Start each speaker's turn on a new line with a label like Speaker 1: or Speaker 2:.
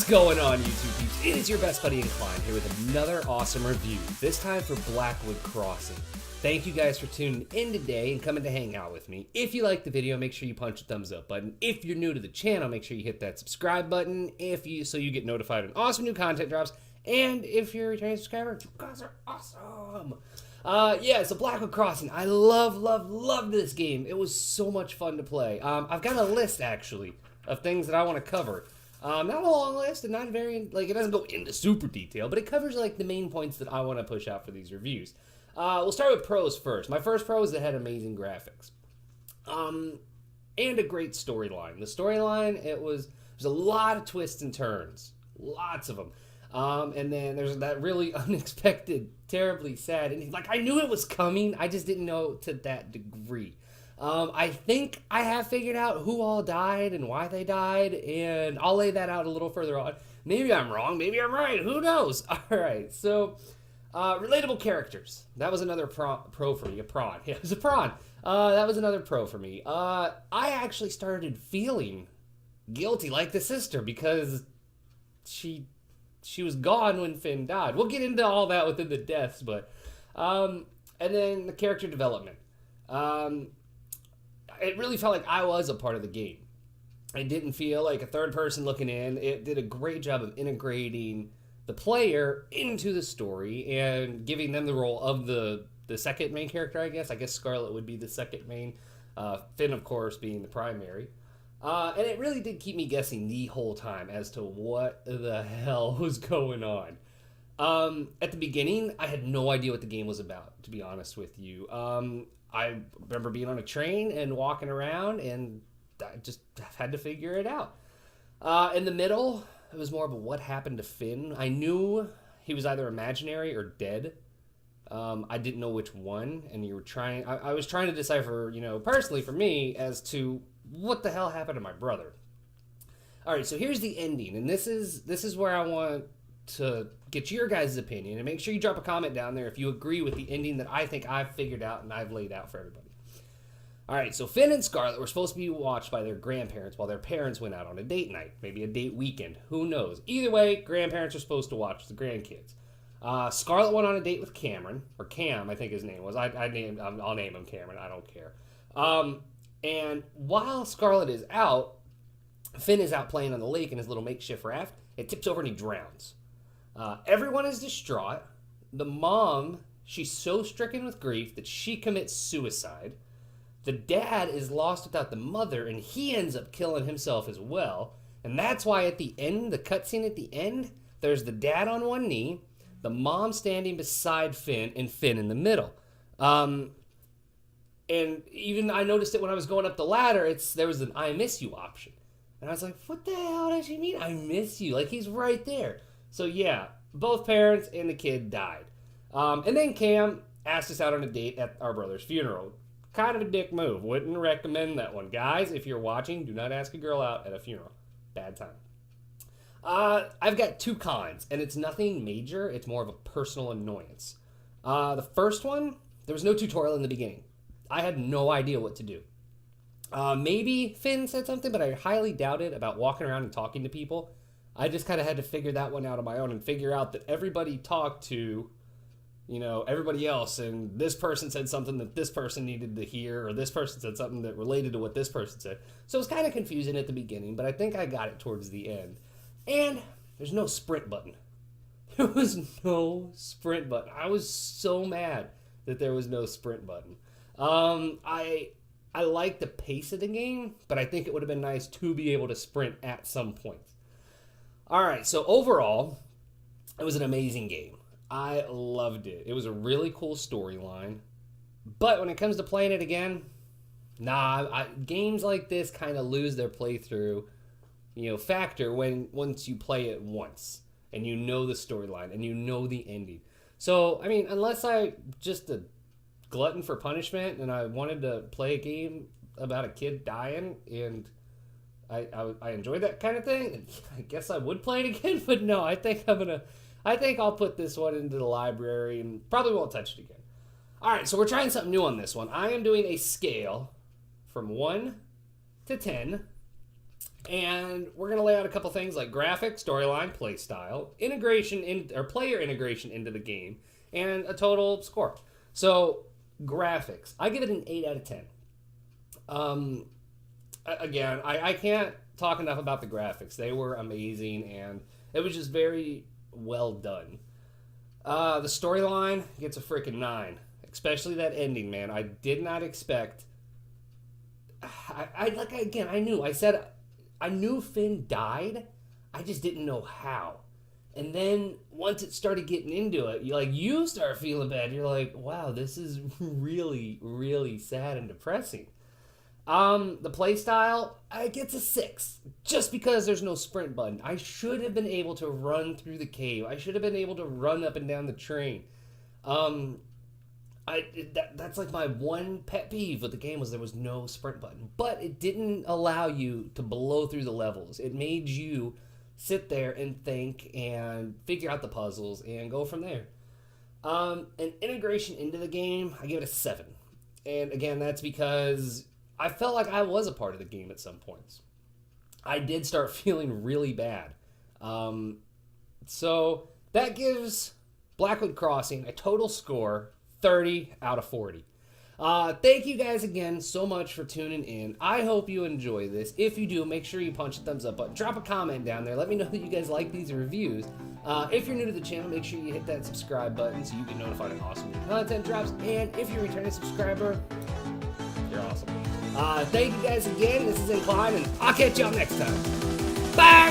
Speaker 1: going on, YouTube peeps? It is your best buddy Ncl1ne here with another awesome review, this time for Blackwood Crossing. Thank you guys for tuning in today and coming to hang out with me. If you like the video, make sure you punch the thumbs up button. If you're new to the channel, make sure you hit that subscribe button so you get notified when awesome new content drops. And if you're a returning subscriber, you guys are awesome. So Blackwood Crossing. I love this game. It was so much fun to play. I've got a list, actually, of things that I want to cover. Not a long list, and not very, it doesn't go into super detail, but it covers, the main points that I want to push out for these reviews. We'll start with pros first. My first pro is that it had amazing graphics. And a great storyline. The storyline, there's a lot of twists and turns. Lots of them. And then there's that really unexpected, terribly sad ending. I knew it was coming, I just didn't know to that degree. I think I have figured out who all died and why they died, and I'll lay that out a little further on. Maybe I'm wrong, maybe I'm right, who knows? Alright, so, relatable characters. That was another pro for me, a prawn. Yeah, it was a prawn. That was another pro for me. I actually started feeling guilty, like the sister, because she was gone when Finn died. We'll get into all that within the deaths, but, and then the character development. It really felt like I was a part of the game. It didn't feel like a third person looking in. It did a great job of integrating the player into the story and giving them the role of the second main character, I guess. I guess Scarlett would be the second main. Finn, of course, being the primary. And it really did keep me guessing the whole time as to what the hell was going on. At the beginning, I had no idea what the game was about, to be honest with you. I remember being on a train and walking around, and I just had to figure it out. In the middle, it was more of a what happened to Finn. I knew he was either imaginary or dead. I didn't know which one, and I was trying to decipher, personally for me, as to what the hell happened to my brother. All right, so here's the ending, and this is where I want to get your guys' opinion, and make sure you drop a comment down there if you agree with the ending that I think I've figured out and I've laid out for everybody. All right, so Finn and Scarlett were supposed to be watched by their grandparents while their parents went out on a date night, maybe a date weekend, who knows. Either way, grandparents are supposed to watch the grandkids. Scarlett went on a date with Cameron, or Cam, I think his name was. I'll name him Cameron, I don't care. And while Scarlett is out, Finn is out playing on the lake in his little makeshift raft. It tips over and he drowns. Everyone is distraught. The mom, she's so stricken with grief that she commits suicide. The dad is lost without the mother, and he ends up killing himself as well. And that's why at the end, the cutscene at the end, there's the dad on one knee, the mom standing beside Finn, and Finn in the middle. And even I noticed it when I was going up the ladder, there was an I miss you option. And I was like, what the hell does she mean? I miss you. He's right there. So yeah, both parents and the kid died. And then Cam asked us out on a date at our brother's funeral. Kind of a dick move. Wouldn't recommend that one. Guys, if you're watching, do not ask a girl out at a funeral. Bad time. I've got two cons, and it's nothing major. It's more of a personal annoyance. The first one, there was no tutorial in the beginning. I had no idea what to do. Maybe Finn said something, but I highly doubted about walking around and talking to people. I just kind of had to figure that one out on my own and figure out that everybody talked to, everybody else, and this person said something that this person needed to hear, or this person said something that related to what this person said. So it was kind of confusing at the beginning, but I think I got it towards the end. And there's no sprint button. There was no sprint button. I was so mad that there was no sprint button. I like the pace of the game, but I think it would have been nice to be able to sprint at some point. All right, so overall, it was an amazing game. I loved it. It was a really cool storyline. But when it comes to playing it again, games like this kind of lose their playthrough, factor once you play it once and you know the storyline and you know the ending. So, unless I just a glutton for punishment and I wanted to play a game about a kid dying and I enjoyed that kind of thing, and I guess I would play it again, but no, I think I'll put this one into the library and probably won't touch it again. Alright, so we're trying something new on this one. I am doing a scale from 1 to 10 And we're going to lay out a couple things like graphics, storyline, play style, player integration into the game, and a total score. So, graphics. I give it an 8 out of 10. Again, I can't talk enough about the graphics. They were amazing, and it was just very well done. The storyline gets a freaking 9. Especially that ending, man. I did not expect... I knew Finn died. I just didn't know how. And then once it started getting into it, you start feeling bad. You're like, wow, this is really, really sad and depressing. The play style, it gets a 6. Just because there's no sprint button. I should have been able to run through the cave. I should have been able to run up and down the train. That's like my one pet peeve with the game was there was no sprint button. But it didn't allow you to blow through the levels. It made you sit there and think and figure out the puzzles and go from there. And integration into the game, I give it a 7. And again, that's because I felt like I was a part of the game at some points. I did start feeling really bad. So that gives Blackwood Crossing a total score 30 out of 40. Thank you guys again so much for tuning in. I hope you enjoy this. If you do, make sure you punch the thumbs up button. Drop a comment down there. Let me know that you guys like these reviews. If you're new to the channel, make sure you hit that subscribe button so you get notified when awesome new content drops. And if you're a returning subscriber, you're awesome. Thank you guys again. This is Ncl1ne, and I'll catch y'all next time. Bye!